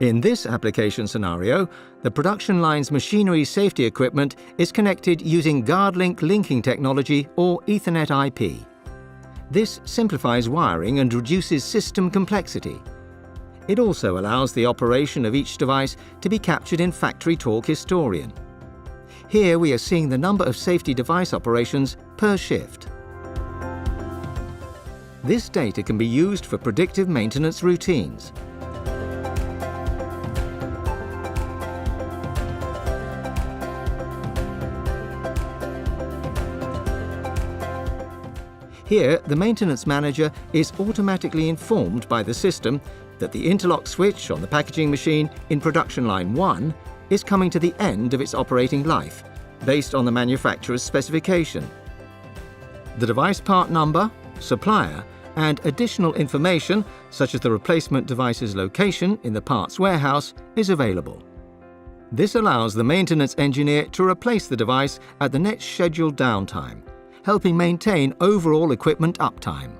In this application scenario, the production line's machinery safety equipment is connected using GuardLink linking technology or Ethernet IP. This simplifies wiring and reduces system complexity. It also allows the operation of each device to be captured in Factory Talk Historian. Here we are seeing the number of safety device operations per shift. This data can be used for predictive maintenance routines. Here, the maintenance manager is automatically informed by the system that the interlock switch on the packaging machine in production line 1 is coming to the end of its operating life, based on the manufacturer's specification. The device part number, supplier, and additional information, such as the replacement device's location in the parts warehouse, is available. This allows the maintenance engineer to replace the device at the next scheduled downtime, helping maintain overall equipment uptime.